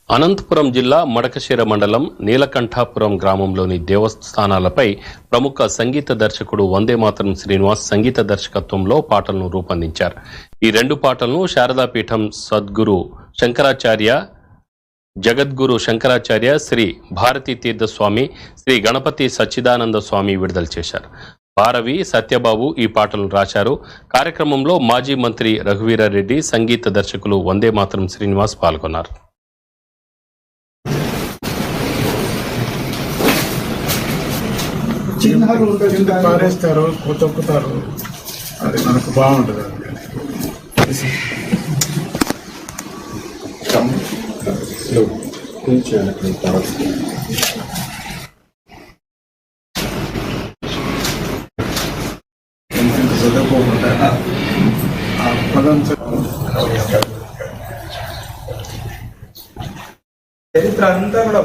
అనంతపురం జిల్లా మడకశిర మండలం నీలకంఠాపురం గ్రామంలోని దేవస్థానాలపై ప్రముఖ సంగీత దర్శకుడు వందేమాతరం శ్రీనివాస్ సంగీత దర్శకత్వంలో పాటలను రూపొందించారు. ఈ రెండు పాటలను శారదాపీఠం సద్గురు శంకరాచార్య జగద్గురు శంకరాచార్య శ్రీ భారతీ తీర్థస్వామి శ్రీ గణపతి సచ్చిదానంద స్వామి విడుదల చేశారు. భారవి సత్యబాబు ఈ పాటలను రాశారు. కార్యక్రమంలో మాజీ మంత్రి రఘువీరారెడ్డి, సంగీత దర్శకులు వందేమాతరం శ్రీనివాస్ పాల్గొన్నారు. పారేస్తారు, తొక్కుతారు, అది మనకు బాగుంటుంది. చరిత్ర అంతా కూడా